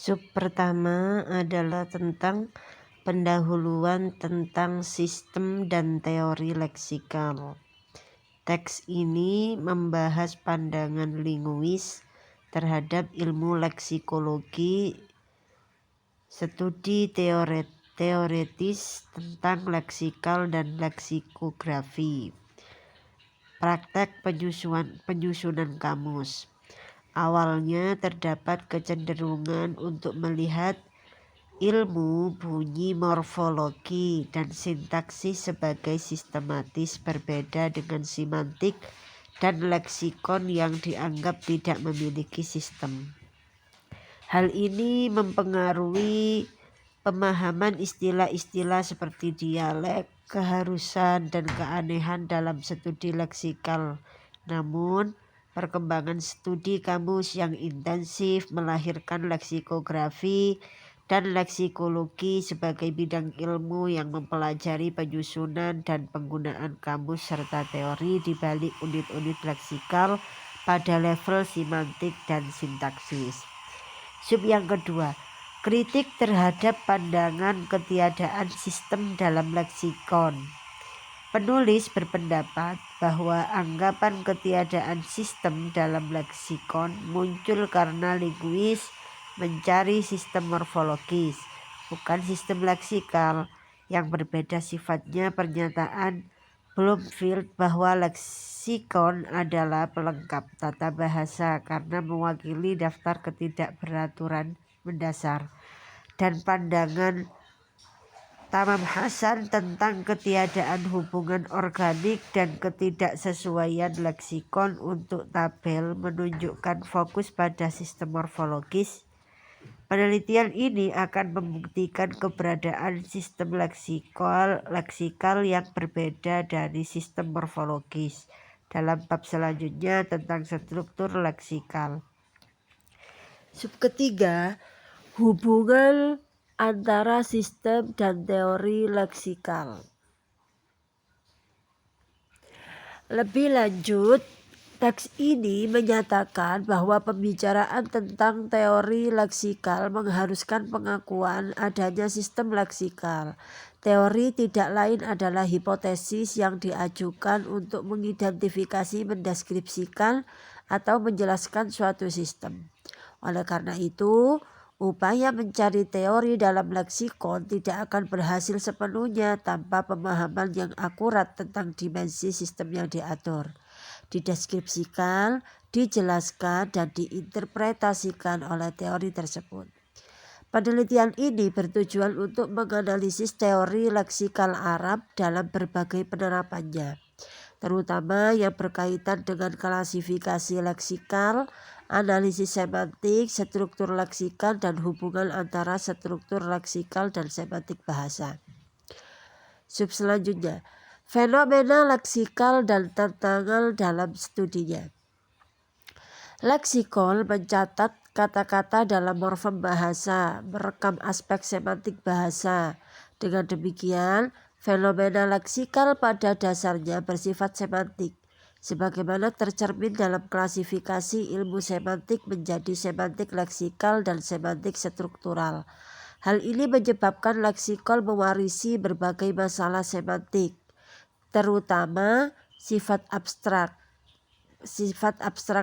Sub pertama adalah tentang pendahuluan tentang sistem dan teori leksikal. Teks ini membahas pandangan linguis terhadap ilmu leksikologi, studi teoretis tentang leksikal dan leksikografi, praktek penyusunan kamus. Awalnya terdapat kecenderungan untuk melihat ilmu bunyi morfologi dan sintaksis sebagai sistematis berbeda dengan semantik dan leksikon yang dianggap tidak memiliki sistem. Hal ini mempengaruhi pemahaman istilah-istilah seperti dialek, keharusan, dan keanehan dalam studi leksikal. Namun, perkembangan studi kamus yang intensif melahirkan leksikografi dan leksikologi sebagai bidang ilmu yang mempelajari penyusunan dan penggunaan kamus serta teori di balik unit-unit leksikal pada level semantik dan sintaksis. Sub yang kedua, kritik terhadap pandangan ketiadaan sistem dalam leksikon. Penulis berpendapat bahwa anggapan ketiadaan sistem dalam leksikon muncul karena linguis mencari sistem morfologis, bukan sistem leksikal, yang berbeda sifatnya. Pernyataan Bloomfield bahwa leksikon adalah pelengkap tata bahasa karena mewakili daftar ketidakberaturan mendasar, dan pandangan Tamam Hasan tentang ketiadaan hubungan organik dan ketidaksesuaian leksikon untuk tabel menunjukkan fokus pada sistem morfologis. Penelitian ini akan membuktikan keberadaan sistem leksikal yang berbeda dari sistem morfologis dalam bab selanjutnya tentang struktur leksikal. Sub ketiga, hubungan antara sistem dan teori leksikal. Lebih lanjut, teks ini menyatakan bahwa pembicaraan tentang teori leksikal mengharuskan pengakuan adanya sistem leksikal. Teori tidak lain adalah hipotesis yang diajukan untuk mengidentifikasi, mendeskripsikan, atau menjelaskan suatu sistem. Oleh karena itu, upaya mencari teori dalam leksikon tidak akan berhasil sepenuhnya tanpa pemahaman yang akurat tentang dimensi sistem yang diatur, dideskripsikan, dijelaskan, dan diinterpretasikan oleh teori tersebut. Penelitian ini bertujuan untuk menganalisis teori leksikal Arab dalam berbagai penerapannya, terutama yang berkaitan dengan klasifikasi leksikal, analisis semantik, struktur leksikal, dan hubungan antara struktur leksikal dan semantik bahasa. Sub selanjutnya, fenomena leksikal dan tantangan dalam studinya. Leksikon mencatat kata-kata dalam morfem bahasa, merekam aspek semantik bahasa. Dengan demikian, fenomena leksikal pada dasarnya bersifat semantik, sebagaimana tercermin dalam klasifikasi ilmu semantik menjadi semantik leksikal dan semantik struktural. Hal ini menyebabkan leksikon mewarisi berbagai masalah semantik, terutama sifat abstrak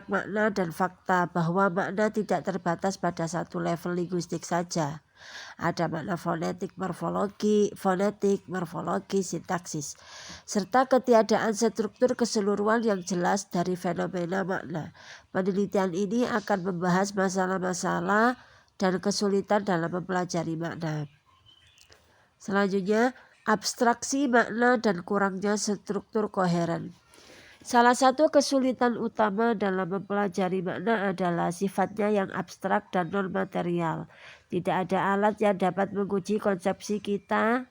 makna dan fakta, bahwa makna tidak terbatas pada satu level linguistik saja. Ada makna fonetik, morfologi, sintaksis, serta ketiadaan struktur keseluruhan yang jelas dari fenomena makna. Penelitian ini akan membahas masalah-masalah dan kesulitan dalam mempelajari makna. Selanjutnya, abstraksi makna dan kurangnya struktur koheren. Salah satu kesulitan utama dalam mempelajari makna adalah sifatnya yang abstrak dan non-material. Tidak ada alat yang dapat menguji konsepsi kita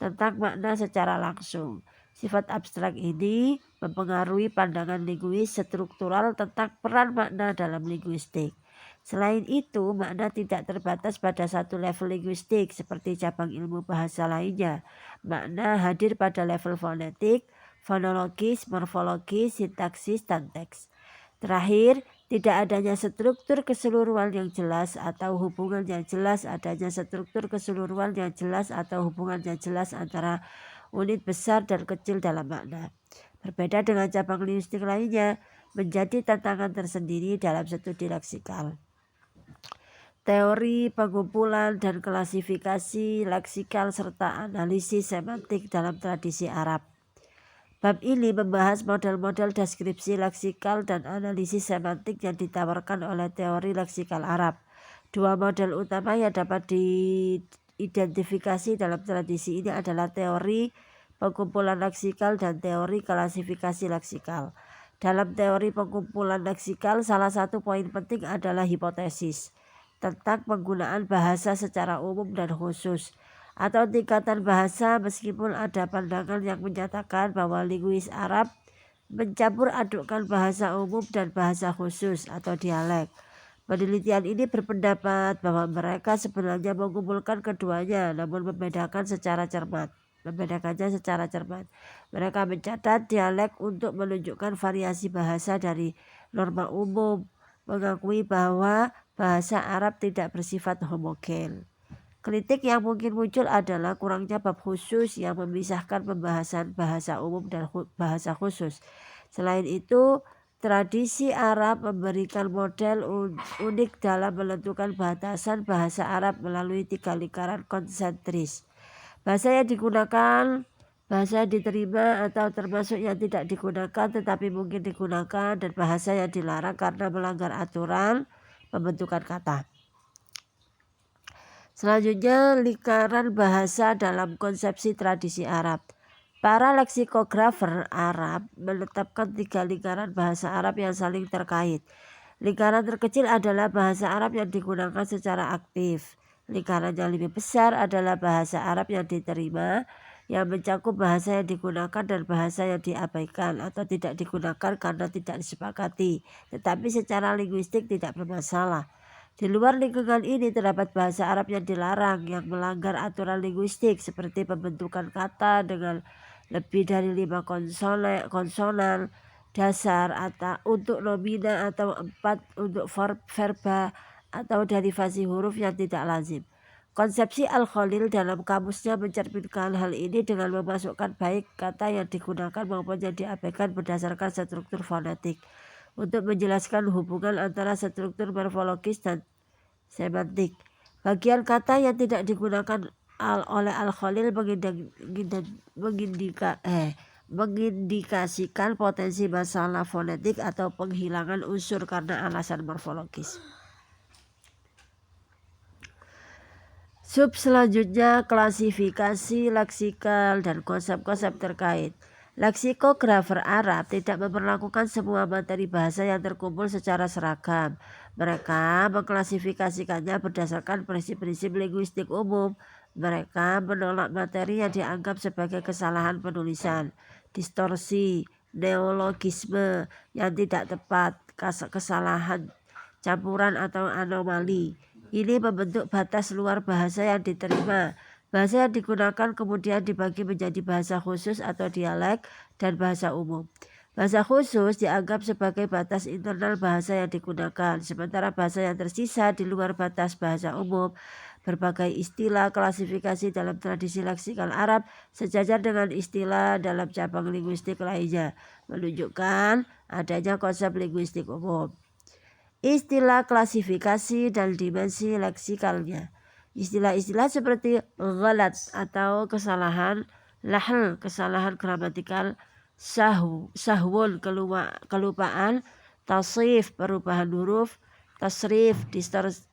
tentang makna secara langsung. Sifat abstrak ini mempengaruhi pandangan linguis struktural tentang peran makna dalam linguistik. Selain itu, makna tidak terbatas pada satu level linguistik seperti cabang ilmu bahasa lainnya. Makna hadir pada level fonetik, fonologis, morfologis, sintaksis, dan teks. Terakhir, Tidak adanya struktur keseluruhan yang jelas atau hubungan yang jelas, adanya struktur keseluruhan yang jelas atau hubungan yang jelas antara unit besar dan kecil dalam makna. Berbeda dengan cabang linguistik lainnya, menjadi tantangan tersendiri dalam studi leksikal. Teori, pengumpulan, dan klasifikasi leksikal serta analisis semantik dalam tradisi Arab. Bab ini membahas model-model deskripsi leksikal dan analisis semantik yang ditawarkan oleh teori leksikal Arab. Dua model utama yang dapat diidentifikasi dalam tradisi ini adalah teori pengumpulan leksikal dan teori klasifikasi leksikal. Dalam teori pengumpulan leksikal, salah satu poin penting adalah hipotesis tentang penggunaan bahasa secara umum dan khusus atau tingkatan bahasa, meskipun ada pandangan yang menyatakan bahwa linguis Arab mencampur adukkan bahasa umum dan bahasa khusus atau dialek. Penelitian ini berpendapat bahwa mereka sebenarnya mengumpulkan keduanya namun membedakannya secara cermat. Mereka mencatat dialek untuk menunjukkan variasi bahasa dari norma umum, mengakui bahwa bahasa Arab tidak bersifat homogen. Kritik yang mungkin muncul adalah kurangnya bab khusus yang memisahkan pembahasan bahasa umum dan bahasa khusus. Selain itu, tradisi Arab memberikan model unik dalam menentukan batasan bahasa Arab melalui 3 lingkaran konsentris. Bahasa yang digunakan, bahasa yang diterima atau termasuk yang tidak digunakan tetapi mungkin digunakan, dan bahasa yang dilarang karena melanggar aturan pembentukan kata. Selanjutnya, lingkaran bahasa dalam konsepsi tradisi Arab. Para leksikografer Arab menetapkan 3 lingkaran bahasa Arab yang saling terkait. Lingkaran terkecil adalah bahasa Arab yang digunakan secara aktif. Lingkaran yang lebih besar adalah bahasa Arab yang diterima, yang mencakup bahasa yang digunakan dan bahasa yang diabaikan atau tidak digunakan karena tidak disepakati, tetapi secara linguistik tidak bermasalah. Di luar lingkungan ini terdapat bahasa Arab yang dilarang, yang melanggar aturan linguistik seperti pembentukan kata dengan lebih dari 5 konsonan dasar atau untuk nomina atau 4 untuk verba atau derivasi huruf yang tidak lazim. Konsepsi Al-Khalil dalam kamusnya mencerminkan hal ini dengan memasukkan baik kata yang digunakan maupun yang diabaikan berdasarkan struktur fonetik untuk menjelaskan hubungan antara struktur morfologis dan semantik. Bagian kata yang tidak digunakan oleh Al-Khalil mengindikasikan potensi masalah fonetik atau penghilangan unsur karena alasan morfologis. Sub selanjutnya, klasifikasi leksikal dan konsep-konsep terkait. Leksikografer Arab tidak memperlakukan semua materi bahasa yang terkumpul secara seragam. Mereka mengklasifikasikannya berdasarkan prinsip-prinsip linguistik umum. Mereka menolak materi yang dianggap sebagai kesalahan penulisan, distorsi, neologisme yang tidak tepat, kesalahan campuran atau anomali. Ini membentuk batas luar bahasa yang diterima. Bahasa yang digunakan kemudian dibagi menjadi bahasa khusus atau dialek dan bahasa umum. Bahasa khusus dianggap sebagai batas internal bahasa yang digunakan, sementara bahasa yang tersisa di luar batas bahasa umum. Berbagai istilah klasifikasi dalam tradisi leksikal Arab sejajar dengan istilah dalam cabang linguistik lainnya, menunjukkan adanya konsep linguistik umum. Istilah klasifikasi dan dimensi leksikalnya. Istilah-istilah seperti ghalat atau kesalahan, lahl kesalahan gramatikal, sahwun kelupaan, tasrif perubahan huruf, tasrif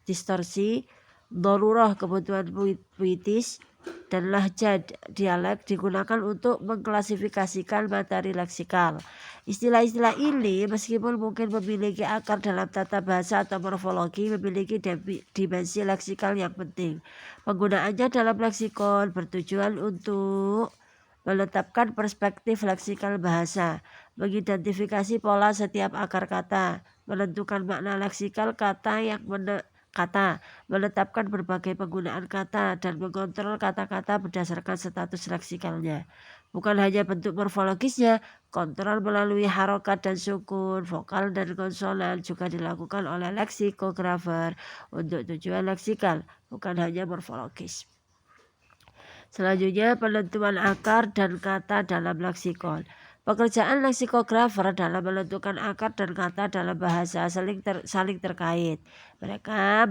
distorsi, darurah kebutuhan puitis, dan lahjah dialek digunakan untuk mengklasifikasikan materi leksikal. Istilah-istilah ini meskipun mungkin memiliki akar dalam tata bahasa atau morfologi, memiliki dimensi leksikal yang penting. Penggunaannya dalam leksikon bertujuan untuk menetapkan perspektif leksikal bahasa, mengidentifikasi pola setiap akar kata, menentukan makna leksikal kata kata, menetapkan berbagai penggunaan kata, dan mengontrol kata-kata berdasarkan status leksikalnya. Bukan hanya bentuk morfologisnya, kontrol melalui harokat dan sukun, vokal dan konsonan juga dilakukan oleh leksikografer untuk tujuan leksikal, bukan hanya morfologis. Selanjutnya, penentuan akar dan kata dalam leksikon. Pekerjaan leksikografer dalam menentukan akar dan kata dalam bahasa saling terkait. Mereka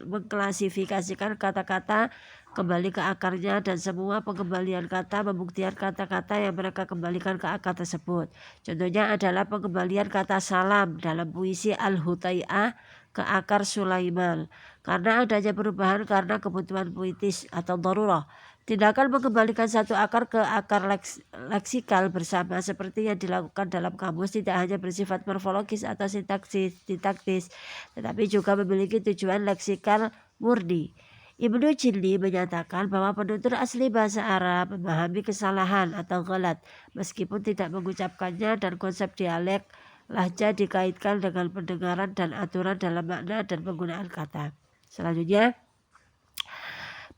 mengklasifikasikan kata-kata kembali ke akarnya, dan semua pengembalian kata membuktikan kata-kata yang mereka kembalikan ke akar tersebut. Contohnya adalah pengembalian kata salam dalam puisi Al-Hutai'ah ke akar Sulaiman karena adanya perubahan karena kebutuhan puitis atau darurah. Tindakan mengembalikan satu akar ke akar leksikal bersama seperti yang dilakukan dalam kamus tidak hanya bersifat morfologis atau sintaktis, tetapi juga memiliki tujuan leksikal murni. Ibnu Jilli menyatakan bahwa penutur asli bahasa Arab memahami kesalahan atau ghalat meskipun tidak mengucapkannya, dan konsep dialek lahja dikaitkan dengan pendengaran dan aturan dalam makna dan penggunaan kata. Selanjutnya,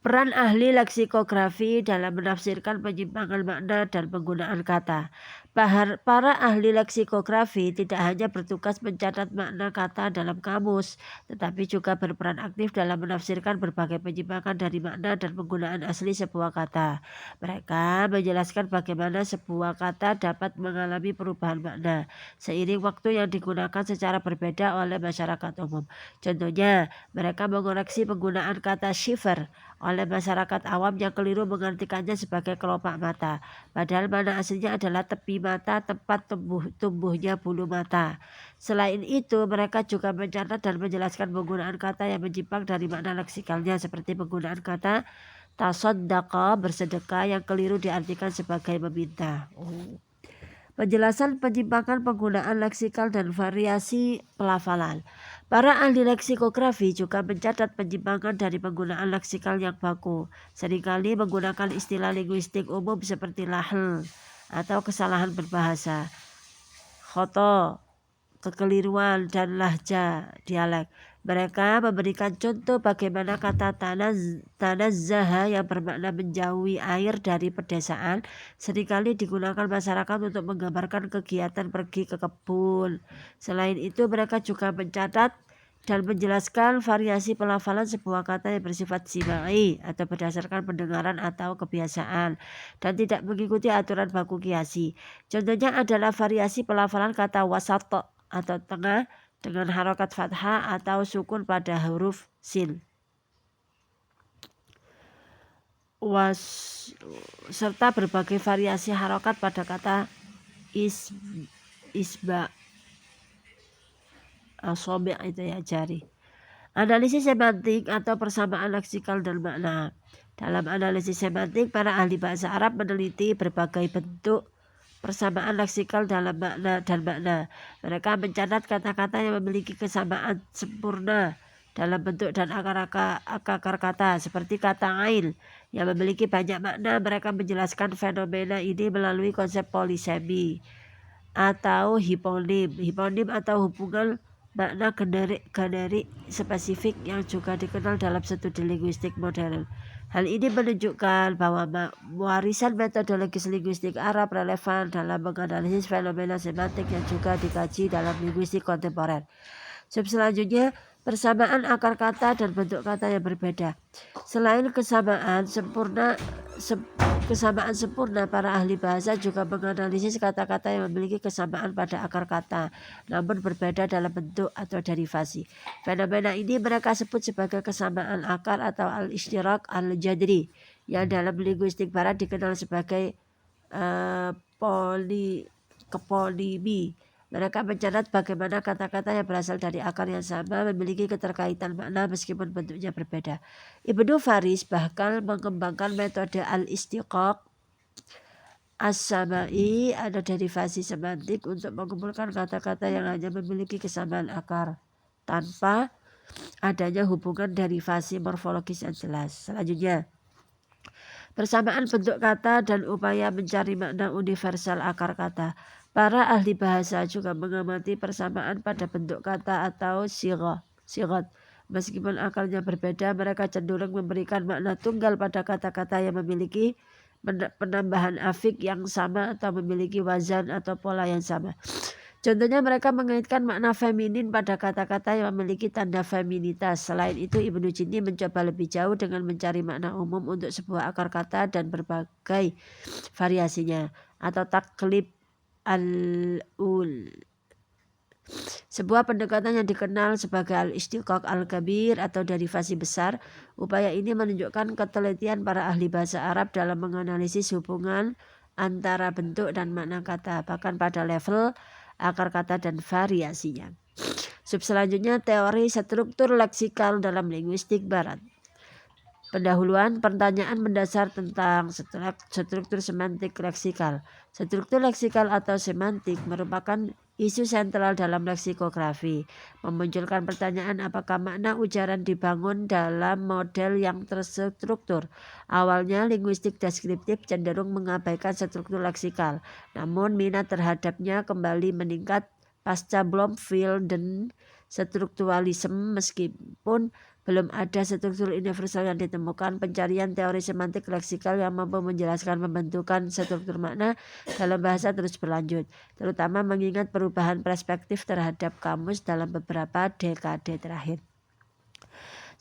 peran ahli leksikografi dalam menafsirkan penyimpangan makna dan penggunaan kata. Para ahli leksikografi tidak hanya bertugas mencatat makna kata dalam kamus, tetapi juga berperan aktif dalam menafsirkan berbagai penyimpangan dari makna dan penggunaan asli sebuah kata. Mereka menjelaskan bagaimana sebuah kata dapat mengalami perubahan makna seiring waktu yang digunakan secara berbeda oleh masyarakat umum. Contohnya, mereka mengoreksi penggunaan kata shiver oleh masyarakat awam yang keliru mengartikannya sebagai kelopak mata, padahal mana aslinya adalah tepi mata, tempat tumbuhnya bulu mata. Selain itu, mereka juga mencatat dan menjelaskan penggunaan kata yang menyimpang dari makna leksikalnya, seperti penggunaan kata tasaddaqa, bersedekah, yang keliru diartikan sebagai meminta. Penjelasan penyimpangan penggunaan leksikal dan variasi pelafalan. Para ahli leksikografi juga mencatat penyimpangan dari penggunaan leksikal yang baku, seringkali menggunakan istilah linguistik umum seperti lahl atau kesalahan berbahasa, khoto, kekeliruan, dan lahja dialek. Mereka memberikan contoh bagaimana kata tanazzaha yang bermakna menjauhi air dari pedesaan seringkali digunakan masyarakat untuk menggambarkan kegiatan pergi ke kebun. Selain itu, mereka juga mencatat dan menjelaskan variasi pelafalan sebuah kata yang bersifat simai atau berdasarkan pendengaran atau kebiasaan dan tidak mengikuti aturan baku kiasi. Contohnya adalah variasi pelafalan kata wasat atau tengah dengan harokat fathah atau sukun pada huruf sin, serta berbagai variasi harokat pada kata isba, asobi itu ya, jari. Analisis semantik atau persamaan leksikal dan makna. Dalam analisis semantik, para ahli bahasa Arab meneliti berbagai bentuk persamaan leksikal dalam makna dan makna. Mereka mencatat kata-kata yang memiliki kesamaan sempurna dalam bentuk dan akar kata, seperti kata ail yang memiliki banyak makna. Mereka menjelaskan fenomena ini melalui konsep polisemi atau hiponim. Hiponim atau hubungan makna generik spesifik yang juga dikenal dalam studi linguistik modern. Hal ini menunjukkan bahwa warisan metodologis linguistik Arab relevan dalam menganalisis fenomena semantik yang juga dikaji dalam linguistik kontemporer. Selanjutnya, persamaan akar kata dan bentuk kata yang berbeda. Selain kesamaan sempurna, para ahli bahasa juga menganalisis kata-kata yang memiliki kesamaan pada akar kata, namun berbeda dalam bentuk atau derivasi. Fenomena ini mereka sebut sebagai kesamaan akar atau al-ishtirak al-jadri, yang dalam linguistik barat dikenal sebagai kepolimi. Mereka mencatat bagaimana kata-kata yang berasal dari akar yang sama memiliki keterkaitan makna meskipun bentuknya berbeda. Ibnu Faris bahkan mengembangkan metode al-istiqaq as-samai, ada derivasi semantik, untuk mengumpulkan kata-kata yang hanya memiliki kesamaan akar tanpa adanya hubungan derivasi morfologis yang jelas. Selanjutnya, persamaan bentuk kata dan upaya mencari makna universal akar kata. Para ahli bahasa juga mengamati persamaan pada bentuk kata atau sighah sigat. Meskipun akalnya berbeda, mereka cenderung memberikan makna tunggal pada kata-kata yang memiliki penambahan afik yang sama atau memiliki wazan atau pola yang sama. Contohnya mereka mengaitkan makna feminin pada kata-kata yang memiliki tanda feminitas. Selain itu, Ibnu Jinni mencoba lebih jauh dengan mencari makna umum untuk sebuah akar kata dan berbagai variasinya atau taklib al-ul. Sebuah pendekatan yang dikenal sebagai al-istiqaq al-kabir atau derivasi besar. Upaya ini menunjukkan ketelitian para ahli bahasa Arab dalam menganalisis hubungan antara bentuk dan makna kata, bahkan pada level akar kata dan variasinya. Sub selanjutnya, teori struktur leksikal dalam linguistik barat. Pendahuluan, pertanyaan mendasar tentang struktur semantik leksikal. Struktur leksikal atau semantik merupakan isu sentral dalam leksikografi. Memunculkan pertanyaan apakah makna ujaran dibangun dalam model yang terstruktur. Awalnya linguistik deskriptif cenderung mengabaikan struktur leksikal, namun minat terhadapnya kembali meningkat pasca Bloomfield dan strukturalisme. Meskipun belum ada struktur universal yang ditemukan, pencarian teori semantik leksikal yang mampu menjelaskan pembentukan struktur makna dalam bahasa terus berlanjut, terutama mengingat perubahan perspektif terhadap kamus dalam beberapa dekade terakhir.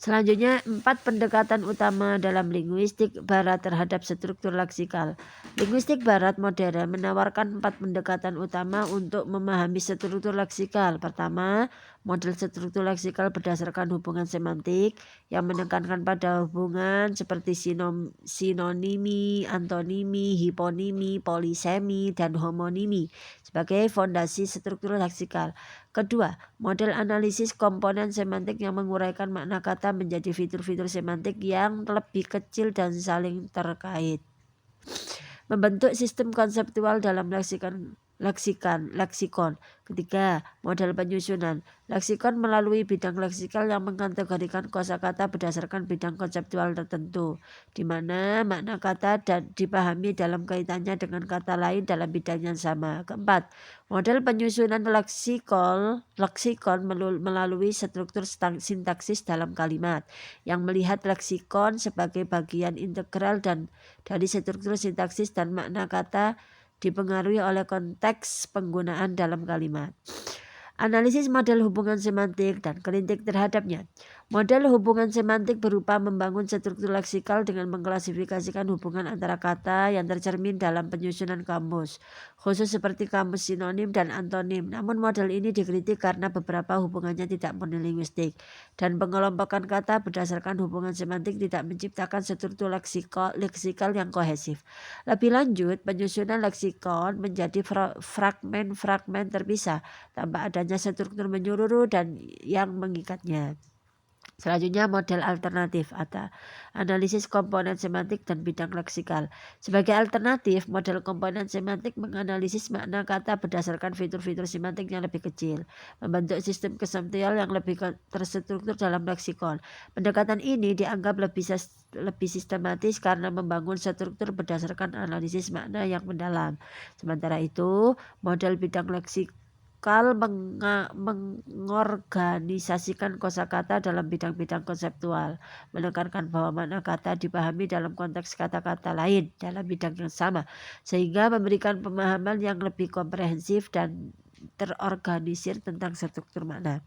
Selanjutnya, 4 pendekatan utama dalam linguistik barat terhadap struktur leksikal. Linguistik barat modern menawarkan 4 pendekatan utama untuk memahami struktur leksikal. Pertama, model struktur leksikal berdasarkan hubungan semantik yang menekankan pada hubungan seperti sinonimi, antonimi, hiponimi, polisemi, dan homonimi sebagai fondasi struktur leksikal. Kedua, model analisis komponen semantik yang menguraikan makna kata menjadi fitur-fitur semantik yang lebih kecil dan saling terkait. Membentuk sistem konseptual dalam leksikon. Ketiga, model penyusunan. Leksikon melalui bidang leksikal yang mengkategorikan kosakata berdasarkan bidang konseptual tertentu, di mana makna kata dan dipahami dalam kaitannya dengan kata lain dalam bidang yang sama. Keempat, model penyusunan leksikon melalui struktur sintaksis dalam kalimat, yang melihat leksikon sebagai bagian integral dan dari struktur sintaksis dan makna kata dipengaruhi oleh konteks penggunaan dalam kalimat. Analisis model hubungan semantik dan kritik terhadapnya. Model hubungan semantik berupa membangun struktur leksikal dengan mengklasifikasikan hubungan antara kata yang tercermin dalam penyusunan kamus, khusus seperti kamus sinonim dan antonim. Namun model ini dikritik karena beberapa hubungannya tidak monolinguistik, dan pengelompokan kata berdasarkan hubungan semantik tidak menciptakan struktur leksikal yang kohesif. Lebih lanjut, penyusunan leksikon menjadi fragmen-fragmen terpisah tanpa adanya struktur menyeluruh dan yang mengikatnya. Selanjutnya, model alternatif atau analisis komponen semantik dan bidang leksikal. Sebagai alternatif, model komponen semantik menganalisis makna kata berdasarkan fitur-fitur semantik yang lebih kecil, membentuk sistem konseptual yang lebih terstruktur dalam leksikon. Pendekatan ini dianggap lebih sistematis karena membangun struktur berdasarkan analisis makna yang mendalam. Sementara itu, model bidang leksikal mengorganisasikan kosakata dalam bidang-bidang konseptual, menekankan bahwa makna kata dipahami dalam konteks kata-kata lain dalam bidang yang sama, sehingga memberikan pemahaman yang lebih komprehensif dan terorganisir tentang struktur makna.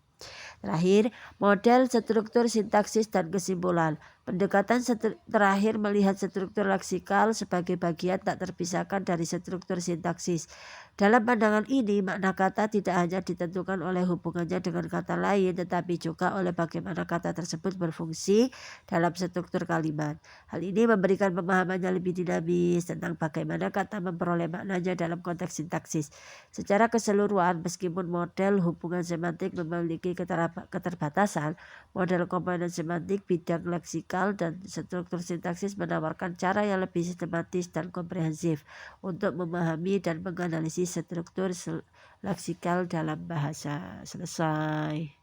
Terakhir, model struktur sintaksis dan kesimpulan. Pendekatan terakhir melihat struktur leksikal sebagai bagian tak terpisahkan dari struktur sintaksis. Dalam pandangan ini, makna kata tidak hanya ditentukan oleh hubungannya dengan kata lain, tetapi juga oleh bagaimana kata tersebut berfungsi dalam struktur kalimat. Hal ini memberikan pemahaman yang lebih dinamis tentang bagaimana kata memperoleh maknanya dalam konteks sintaksis. Secara keseluruhan, meskipun model hubungan semantik memiliki keterbatasan, model komponen semantik, bidang leksikal, dan struktur sintaksis menawarkan cara yang lebih sistematis dan komprehensif untuk memahami dan menganalisis struktur leksikal dalam bahasa. Selesai.